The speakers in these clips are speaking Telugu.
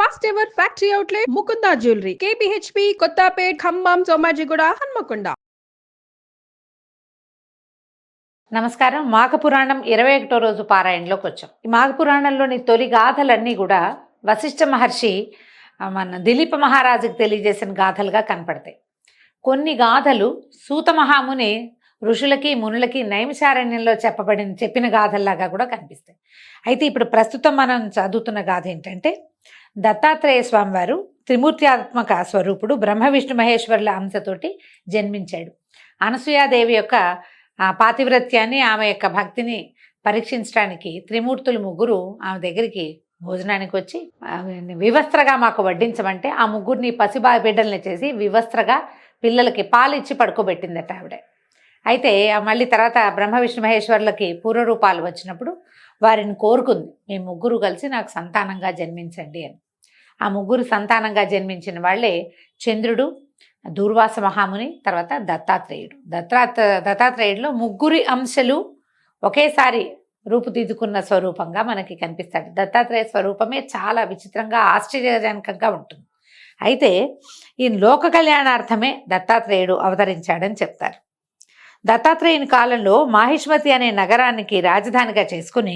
First ever factory outlet Mukunda jewellery KPHB Kothapet Khammam Somajiguda Hanamkonda. నమస్కారం. మాఘపురాణం 21వ రోజు పారాయణలోకి వచ్చాం. ఈ మాఘపురాణంలోని తొలి గాథలన్నీ కూడా వశిష్ఠ మహర్షి మన దిలీప మహారాజుకి తెలియజేసిన గాథలుగా కనపడతాయి. కొన్ని గాథలు సూత మహాముని ఋషులకి మునులకి నైమిషారణ్యంలో చెప్పిన గాథల్లాగా కూడా కనిపిస్తాయి. అయితే ఇప్పుడు ప్రస్తుతం మనం చదువుతున్న గాథ ఏంటంటే, దత్తాత్రేయ స్వామివారు త్రిమూర్త్యాత్మక స్వరూపుడు బ్రహ్మ విష్ణు మహేశ్వరుల అంశతోటి జన్మించాడు. అనసూయాదేవి యొక్క పాతివ్రత్యాన్ని, ఆమె యొక్క భక్తిని పరీక్షించడానికి త్రిమూర్తులు ముగ్గురు ఆమె దగ్గరికి భోజనానికి వచ్చి వివస్త్రగా మాకు వడ్డించమంటే ఆ ముగ్గురిని బిడ్డల్ని చేసి వివస్త్రగా పిల్లలకి పాలు ఇచ్చి పడుకోబెట్టిందట ఆవిడ. అయితే మళ్ళీ తర్వాత బ్రహ్మ విష్ణు మహేశ్వరులకి పూర్వరూపాలు వచ్చినప్పుడు వారిని కోరుకుంది, మీ ముగ్గురు కలిసి నాకు సంతానంగా జన్మించండి అని. ఆ ముగ్గురు సంతానంగా జన్మించిన వాళ్ళే చంద్రుడు, దూర్వాస మహాముని, తర్వాత దత్తాత్రేయుడు. దత్తాత్రేయుడిలో ముగ్గురి అంశాలు ఒకేసారి రూపుదిద్దుకున్న స్వరూపంగా మనకి కనిపిస్తాడు. దత్తాత్రేయ స్వరూపమే చాలా విచిత్రంగా ఆశ్చర్యజనకంగా ఉంటుంది. అయితే ఈ లోక కళ్యాణార్థమే దత్తాత్రేయుడు అవతరించాడని చెప్తారు. దత్తాత్రేయుని కాలంలో మాహిష్మతి అనే నగరానికి రాజధానిగా చేసుకుని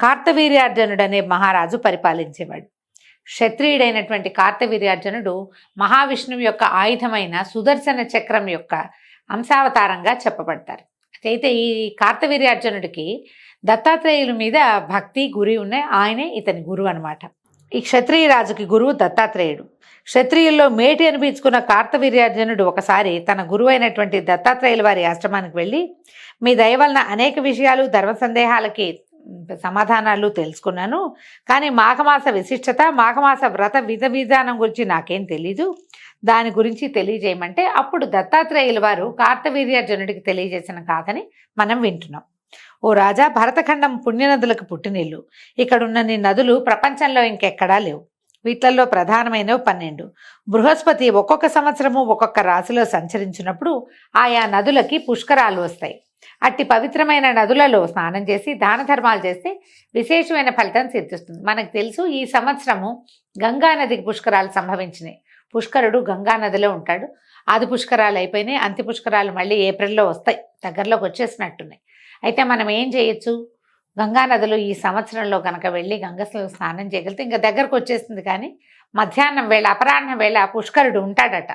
కార్తవీర్యార్జునుడు అనే మహారాజు పరిపాలించేవాడు. క్షత్రియుడైనటువంటి కార్తవీర్యార్జునుడు మహావిష్ణువు యొక్క ఆయుధమైన సుదర్శన చక్రం యొక్క అంశావతారంగా చెప్పబడతారు. అయితే ఈ కార్తవీర్యార్జునుడికి దత్తాత్రేయుల మీద భక్తి గురి ఉన్నాయి. ఆయనే ఇతని గురువు అనమాట. ఈ క్షత్రియ రాజుకి గురువు దత్తాత్రేయుడు. క్షత్రియుల్లో మేటి అనిపించుకున్న కార్తవీర్యార్జునుడు ఒకసారి తన గురువు అయినటువంటి దత్తాత్రేయుల వారి ఆశ్రమానికి వెళ్ళి, మీ దయ వలన అనేక విషయాలు ధర్మ సందేహాలకి సమాధానాలు తెలుసుకున్నాను, కానీ మాఘమాస విశిష్టత, మాఘమాస వ్రత విధానం గురించి నాకేం తెలీదు, దాని గురించి తెలియజేయమంటే అప్పుడు దత్తాత్రేయుల వారు కార్తవీర్యార్జునుడికి తెలియజేసిన గాథని మనం వింటున్నాం. ఓ రాజా, భరతఖండం పుణ్యనదులకు పుట్టినిల్లు. ఇక్కడున్న నీ నదులు ప్రపంచంలో ఇంకెక్కడా లేవు. వీటిల్లో ప్రధానమైనవి 12. బృహస్పతి ఒక్కొక్క సంవత్సరము ఒక్కొక్క రాశిలో సంచరించినప్పుడు ఆయా నదులకి పుష్కరాలు వస్తాయి. అట్టి పవిత్రమైన నదులలో స్నానం చేసి దాన ధర్మాలు చేస్తే విశేషమైన ఫలితం సిద్ధిస్తుంది. మనకు తెలుసు, ఈ సంవత్సరము గంగా నదికి పుష్కరాలు సంభవించినాయి. పుష్కరుడు గంగా నదిలో ఉంటాడు. ఆది పుష్కరాలు అయిపోయినాయి, అంత్య పుష్కరాలు మళ్ళీ ఏప్రిల్లో వస్తాయి, దగ్గరలోకి వచ్చేసినట్టున్నాయి. అయితే మనం ఏం చేయొచ్చు, గంగానదిలో ఈ సంవత్సరంలో కనుక వెళ్ళి గంగలో స్నానం చేయగలిగితే ఇంకా దగ్గరకు వచ్చేస్తుంది. కానీ మధ్యాహ్నం వేళ, అపరాహ్నం వేళ పుష్కరుడు ఉంటాడట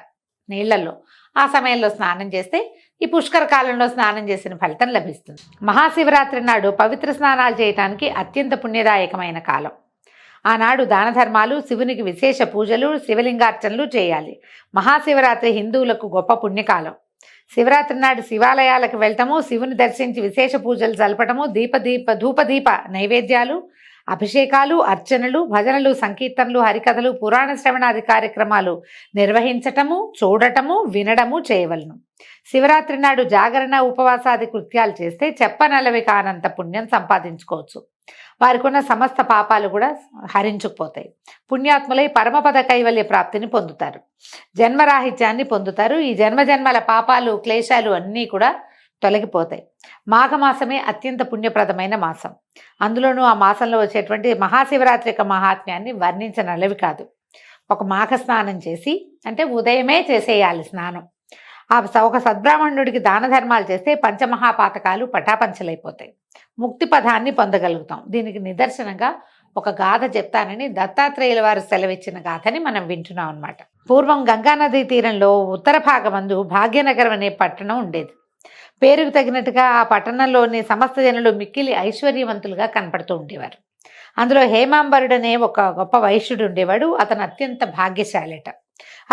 నీళ్లలో. ఆ సమయంలో స్నానం చేస్తే ఈ పుష్కర కాలంలో స్నానం చేసిన ఫలితం లభిస్తుంది. మహాశివరాత్రి నాడు పవిత్ర స్నానాలు చేయటానికి అత్యంత పుణ్యదాయకమైన కాలం. ఆనాడు దాన ధర్మాలు, శివునికి విశేష పూజలు, శివలింగార్చనలు చేయాలి. మహాశివరాత్రి హిందువులకు గొప్ప పుణ్యకాలం. శివరాత్రి నాడు శివాలయాలకు వెళ్తాము, శివుని దర్శించి విశేష పూజలు జరపటము, ధూపదీప నైవేద్యాలు, అభిషేకాలు, అర్చనలు, భజనలు, సంకీర్తనలు, హరికథలు, పురాణ శ్రవణాది కార్యక్రమాలు నిర్వహించటము, చూడటము, వినడము చేయవలను. శివరాత్రి నాడు జాగరణ, ఉపవాసాది కృత్యాలు చేస్తే చెప్పనలవి కానంత పుణ్యం సంపాదించుకోవచ్చు. వారికి ఉన్న సమస్త పాపాలు కూడా హరించుకుపోతాయి. పుణ్యాత్ములై పరమపద కైవల్య ప్రాప్తిని పొందుతారు, జన్మరాహిత్యాన్ని పొందుతారు. ఈ జన్మజన్మల పాపాలు, క్లేశాలు అన్నీ కూడా తొలగిపోతాయి. మాఘమాసమే అత్యంత పుణ్యప్రదమైన మాసం. అందులోనూ ఆ మాసంలో వచ్చేటువంటి మహాశివరాత్రి యొక్క మహాత్మ్యాన్ని వర్ణించనలవి కాదు. ఒక మాఘ స్నానం చేసి, అంటే ఉదయమే చేసేయాలి స్నానం. ఒక సద్బ్రాహ్మణుడికి దాన ధర్మాలు చేస్తే పంచమహాపాతకాలు పటాపంచలైపోతాయి, ముక్తి పదాన్ని పొందగలుగుతాం. దీనికి నిదర్శనంగా ఒక గాథ చెప్తానని దత్తాత్రేయుల వారు సెలవిచ్చిన గాథని మనం వింటున్నాం అన్నమాట. పూర్వం గంగానదీ తీరంలో ఉత్తర భాగమందు భాగ్యనగరం అనే పట్టణం ఉండేది. పేరుకు తగినట్టుగా ఆ పట్టణంలోని సమస్త జనులు మిక్కిలి ఐశ్వర్యవంతులుగా కనపడుతూ ఉండేవారు. అందులో హేమాంబరుడనే ఒక గొప్ప వైశ్యుడు ఉండేవాడు. అతను అత్యంత భాగ్యశాలిట.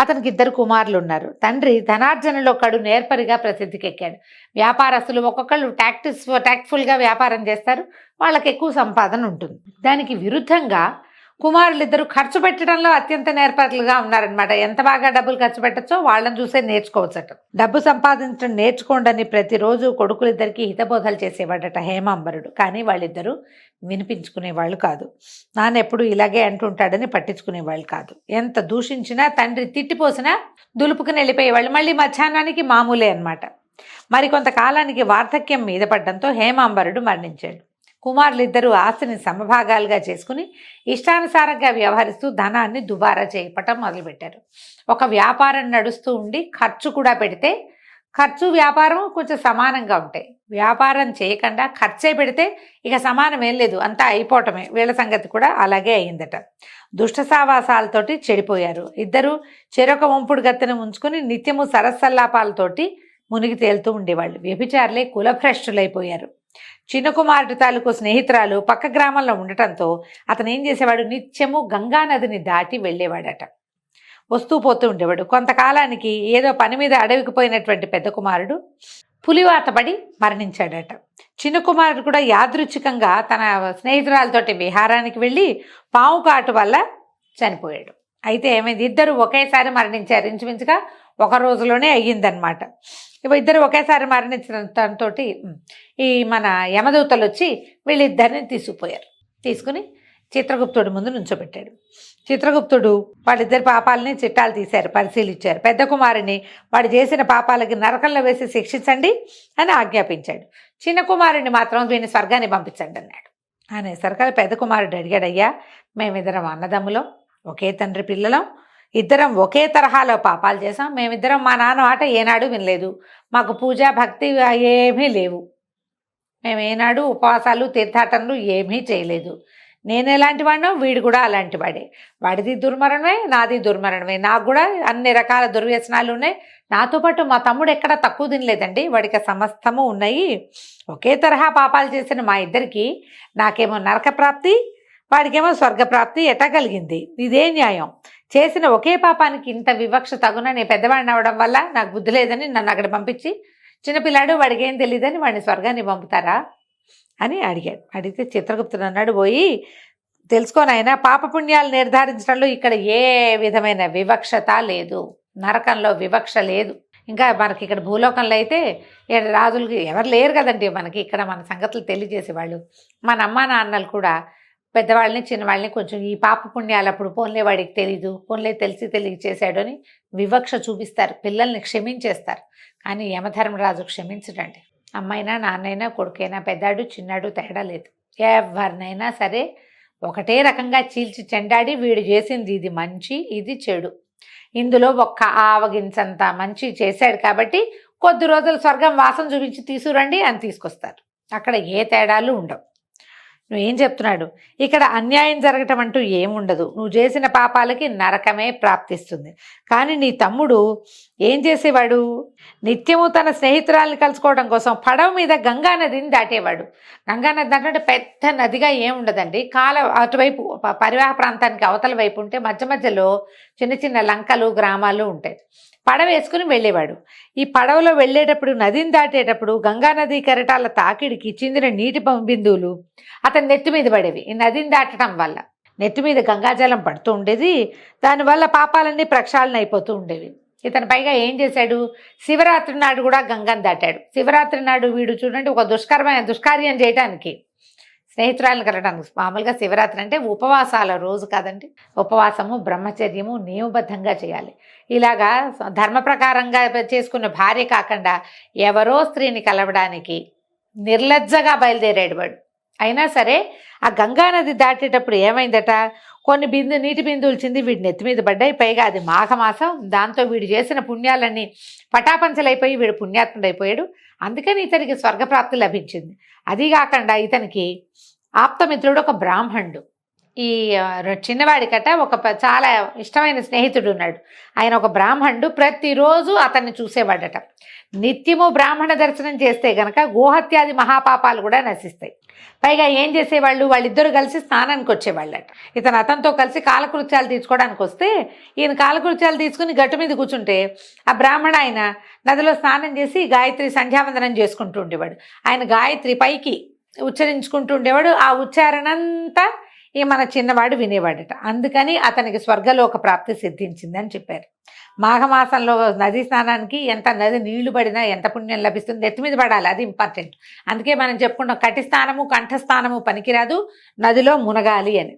అతనికి 2 కుమారులు ఉన్నారు. తండ్రి ధనార్జనలో కడు నేర్పరిగా ప్రసిద్ధికెక్కాడు. వ్యాపారస్తులు ఒక్కొక్కళ్ళు ట్యాక్ట్ఫుల్గా వ్యాపారం చేస్తారు, వాళ్ళకి ఎక్కువ సంపాదన ఉంటుంది. దానికి విరుద్ధంగా కుమారులిద్దరూ ఖర్చు పెట్టడంలో అత్యంత నేర్పరులుగా ఉన్నారనమాట. ఎంత బాగా డబ్బులు ఖర్చు పెట్టచ్చో వాళ్ళని చూసే నేర్చుకోవచ్చట. డబ్బు సంపాదించడం నేర్చుకోండి ప్రతిరోజు కొడుకులిద్దరికీ హితబోధలు చేసేవాడట హేమాంబరుడు. కానీ వాళ్ళిద్దరూ వినిపించుకునేవాళ్ళు కాదు. నాన్న ఎప్పుడు ఇలాగే అంటుంటాడని పట్టించుకునేవాళ్ళు కాదు. ఎంత దూషించినా, తండ్రి తిట్టిపోసినా దులుపుకుని వెళ్ళిపోయేవాళ్ళు. మళ్ళీ మధ్యాహ్నానికి మామూలే అనమాట. మరికొంతకాలానికి వార్ధక్యం మీద పడ్డంతో హేమాంబరుడు మరణించాడు. కుమారులిద్దరూ ఆస్తిని సమభాగాలుగా చేసుకుని ఇష్టానుసారంగా వ్యవహరిస్తూ ధనాన్ని దుబారా చేయటం మొదలుపెట్టారు. ఒక వ్యాపారం నడుస్తూ ఉండి ఖర్చు కూడా పెడితే ఖర్చు వ్యాపారం కొంచెం సమానంగా ఉంటాయి. వ్యాపారం చేయకుండా ఖర్చే పెడితే ఇక సమానం ఏం లేదు, అంతా అయిపోవటమే. వీళ్ళ సంగతి కూడా అలాగే అయిందట. దుష్ట సావాసాలతోటి చెడిపోయారు. ఇద్దరు చెరొక వంపుడు గత్తెను ఉంచుకుని నిత్యము సరస్సల్లాపాలతోటి మునిగి తేలుతూ ఉండేవాళ్ళు. వ్యభిచారులే కులభ్రష్టులైపోయారు. చిన్న కుమారుడి తాలూకు స్నేహితురాలు పక్క గ్రామంలో ఉండటంతో అతను ఏం చేసేవాడు, నిత్యము గంగా నదిని దాటి వెళ్ళేవాడట. వస్తూ పోతూ ఉండేవాడు. కొంతకాలానికి ఏదో పని మీద అడవికి పోయినటువంటి పెద్ద కుమారుడు పులివాత పడి మరణించాడట. చిన్న కుమారుడు కూడా యాదృచ్ఛికంగా తన స్నేహితురాలతోటి విహారానికి వెళ్ళి పాము కాటు వల్ల చనిపోయాడు. అయితే ఏమైంది, ఇద్దరు ఒకేసారి మరణించారు. ఇంచుమించుగా ఒక రోజులోనే అయ్యిందనమాట. ఇద్దరు ఒకేసారి మరణించడంతో ఈ మన యమదూతలు వచ్చి వీళ్ళిద్దరిని తీసుకుపోయారు. తీసుకుని చిత్రగుప్తుడి ముందు నుంచోబెట్టాడు. చిత్రగుప్తుడు వాళ్ళిద్దరి పాపాలని చిట్టాలు తీశారు, పరిశీలించారు. పెద్ద కుమారుని వాడు చేసిన పాపాలకి నరకంలో వేసి శిక్షించండి అని ఆజ్ఞాపించాడు. చిన్న కుమారుని మాత్రం వీడిని స్వర్గాన్ని పంపించండి అన్నాడు. అనేసరికి పెద్ద కుమారుడు అడిగాడు, అయ్యా మేమిద్దరం అన్నదమ్ములం, ఒకే తండ్రి పిల్లలం, ఇద్దరం ఒకే తరహాలో పాపాలు చేసాం. మేమిద్దరం మా నాన్న మాట ఏనాడు వినలేదు. మాకు పూజ భక్తి ఏమీ లేవు. మేము ఏనాడు ఉపవాసాలు తీర్థాటనలు ఏమీ చేయలేదు. నేను ఎలాంటి వాడినో వీడు కూడా అలాంటి వాడే. వాడిది దుర్మరణమే, నాది దుర్మరణమే. నాకు కూడా అన్ని రకాల దుర్వ్యసనాలు ఉన్నాయి. నాతో పాటు మా తమ్ముడు ఎక్కడ తక్కువ తినలేదండి, వాడికి సమస్తము ఉన్నాయి. ఒకే తరహా పాపాలు చేసిన మా ఇద్దరికి నాకేమో నరక ప్రాప్తి, వాడికేమో స్వర్గప్రాప్తి ఎట్టా కలిగింది? ఇదే న్యాయం? చేసిన ఒకే పాపానికి ఇంత వివక్ష తగున? నేను పెద్దవాడిని అవడం వల్ల నాకు బుద్ధి లేదని నన్ను అక్కడ పంపించి చిన్నపిల్లాడు వాడికి ఏం తెలియదని వాడిని స్వర్గాన్ని పంపుతారా అని అడిగాడు. అడిగితే చిత్రగుప్తుడు అన్నాడు, పోయి తెలుసుకోనైనా పాపపుణ్యాలు నిర్ధారించడంలో ఇక్కడ ఏ విధమైన వివక్షత లేదు, నరకంలో వివక్ష లేదు. ఇంకా మనకి ఇక్కడ భూలోకంలో అయితే రాజులకి ఎవరు లేరు కదండి మనకి. ఇక్కడ మన సంగతులు తెలియజేసేవాళ్ళు మన అమ్మా నాన్నలు కూడా పెద్దవాళ్ళని చిన్నవాళ్ళని కొంచెం ఈ పాప పుణ్యాలు అప్పుడు పోన్లే వాడికి తెలీదు, పోన్లే తెలియచేశాడు అని వివక్ష చూపిస్తారు, పిల్లల్ని క్షమించేస్తారు. కానీ యమధర్మరాజు క్షమించడండి. అమ్మైనా నాన్నైనా కొడుకైనా పెద్దాడు చిన్నాడు తేడా లేదు. ఎవరినైనా సరే ఒకటే రకంగా చీల్చి చెండాడి వీడు చేసింది ఇది మంచి ఇది చెడు, ఇందులో ఒక్క ఆవగించంత మంచి చేశాడు కాబట్టి కొద్ది రోజులు స్వర్గం వాసన చూపించి తీసుకురండి అని తీసుకొస్తారు. అక్కడ ఏ తేడాలు ఉండవు. నువ్వేం చెప్తున్నాడు, ఇక్కడ అన్యాయం జరగటం అంటూ ఏముండదు. నువ్వు చేసిన పాపాలకి నరకమే ప్రాప్తిస్తుంది. కానీ నీ తమ్ముడు ఏం చేసేవాడు, నిత్యము తన స్నేహితురాలను కలుసుకోవడం కోసం పడవ మీద గంగా నదిని దాటేవాడు. గంగా నది అంటే పెద్ద నదిగా ఏముండదండి, అటువైపు పరివాహ ప్రాంతానికి అవతల వైపు ఉంటే మధ్య మధ్యలో చిన్న చిన్న లంకలు గ్రామాలు ఉంటాయి. పడవ వేసుకుని వెళ్ళేవాడు. ఈ పడవలో వెళ్ళేటప్పుడు నదిని దాటేటప్పుడు గంగా నది కెరటాల తాకిడికి చిందిన నీటి బిందువులు అతని నెత్తి మీద పడేవి. ఈ నదిని దాటడం వల్ల నెత్తి మీద గంగాజలం పడుతూ ఉండేది. దానివల్ల పాపాలన్నీ ప్రక్షాళన అయిపోతూ ఉండేవి. ఇతను పైగా ఏం చేశాడు, శివరాత్రి నాడు కూడా గంగను దాటాడు. శివరాత్రి నాడు వీడు చూడండి ఒక దుష్కార్యం చేయడానికి స్నేహితురాలను కలగడానికి. మామూలుగా శివరాత్రి అంటే ఉపవాసాల రోజు కాదండి, ఉపవాసము బ్రహ్మచర్యము నియమబద్ధంగా చేయాలి. ఇలాగా ధర్మ ప్రకారంగా చేసుకున్న భార్య కాకుండా ఎవరో స్త్రీని కలవడానికి నిర్లజ్జగా బయలుదేరాడు వాడు. అయినా సరే ఆ గంగానది దాటేటప్పుడు ఏమైందట, కొన్ని నీటి బిందువులు చింది వీడి నెత్తి మీద పడ్డాయి. పైగా అది మాఘమాసం, దాంతో వీడు చేసిన పుణ్యాలన్నీ పటాపంచలైపోయి వీడు పుణ్యాత్ముడైపోయాడు. అందుకని ఇతనికి స్వర్గప్రాప్తి లభించింది. అది కాకుండా ఇతనికి ఆప్తమిత్రుడు ఒక బ్రాహ్మణుడు. ఈ చిన్నవాడికట ఒక చాలా ఇష్టమైన స్నేహితుడు ఉన్నాడు. ఆయన ఒక బ్రాహ్మణుడు, ప్రతిరోజు అతన్ని చూసేవాడట. నిత్యము బ్రాహ్మణ దర్శనం చేస్తే గనక గోహత్యాది మహాపాపాలు కూడా నశిస్తాయి. పైగా ఏం చేసేవాళ్ళు, వాళ్ళిద్దరూ కలిసి స్నానానికి వచ్చేవాళ్ళట. ఇతను అతనితో కలిసి కాలకృత్యాలు తీసుకోవడానికి వస్తే ఈయన కాలకృత్యాలు తీసుకుని గట్టు మీద కూర్చుంటే ఆ బ్రాహ్మణ ఆయన నదిలో స్నానం చేసి గాయత్రి సంధ్యావందనం చేసుకుంటూ ఉండేవాడు. ఆయన గాయత్రి పైకి ఉచ్చరించుకుంటూ ఉండేవాడు. ఆ ఉచ్చారణంతా ఈ మన చిన్నవాడు వినేవాడట. అందుకని అతనికి స్వర్గలోక ప్రాప్తి సిద్ధించిందని చెప్పారు. మాఘమాసంలో నదీ స్నానానికి ఎంత నది నీళ్లు పడినా ఎంత పుణ్యం లభిస్తుంది, ఎత్తి మీద పడాలి, అది ఇంపార్టెంట్. అందుకే మనం చెప్పుకున్నాం కటిస్థానము కంఠస్థానము పనికిరాదు, నదిలో మునగాలి అని.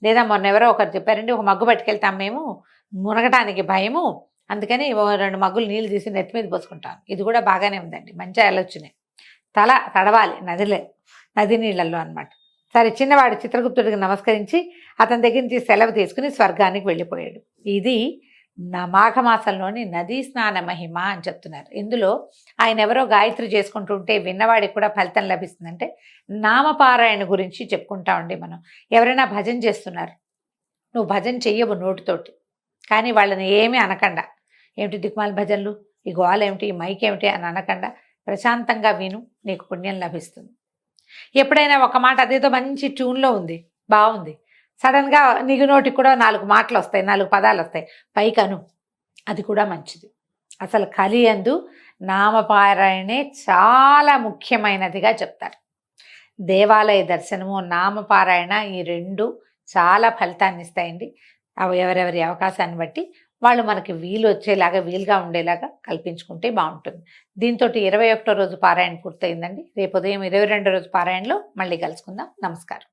లేదా మొన్న ఎవరో ఒకరు చెప్పారండి, ఒక మగ్గు పట్టుకెళ్తాం మేము, మునగటానికి భయము, అందుకని 2 మగ్గులు నీళ్ళు తీసి నెత్తి మీద పోసుకుంటాం. ఇది కూడా బాగానే ఉందండి, మంచి ఆలోచనే. తల తడవాలి నదిలే, నది నీళ్ళల్లో అన్నమాట. సరే, చిన్నవాడు చిత్రగుప్తుడికి నమస్కరించి అతని దగ్గర నుంచి సెలవు తీసుకుని స్వర్గానికి వెళ్ళిపోయాడు. ఇది మాఘమాసంలోని నదీ స్నాన మహిమ అని చెప్తున్నారు. ఇందులో ఆయన ఎవరో గాయత్రి చేసుకుంటుంటే విన్నవాడికి కూడా ఫలితం లభిస్తుందంటే నామపారాయణ గురించి చెప్పుకుంటా ఉండి మనం ఎవరైనా భజన చేస్తున్నారు, నువ్వు భజన చెయ్యవు నోటితోటి, కానీ వాళ్ళని ఏమీ అనకుండా, ఏమిటి దిక్మాల భజనలు, ఈ గోల ఏమిటి, ఈ మైక్ ఏమిటి అని అనకుండా ప్రశాంతంగా విను, నీకు పుణ్యం లభిస్తుంది. ఎప్పుడైనా ఒక మాట అదేదో మంచి ట్యూన్లో ఉంది, బాగుంది, సడన్గా నీకు నోటికి కూడా 4 మాటలు వస్తాయి, 4 పదాలు వస్తాయి, పైకి అను, అది కూడా మంచిది. అసలు కలియందు నామపారాయణే చాలా ముఖ్యమైనదిగా చెప్తారు. దేవాలయ దర్శనము, నామపారాయణ ఈ 2 చాలా ఫలితాన్ని ఇస్తాయండి. అవి ఎవరెవరి అవకాశాన్ని బట్టి వాళ్ళు మనకి వీలుగా ఉండేలాగా కల్పించుకుంటే బాగుంటుంది. దీంతో 21వ రోజు పారాయణ పూర్తయిందండి. రేపు ఉదయం 22వ రోజు పారాయణలో మళ్ళీ కలుసుకుందాం. నమస్కారం.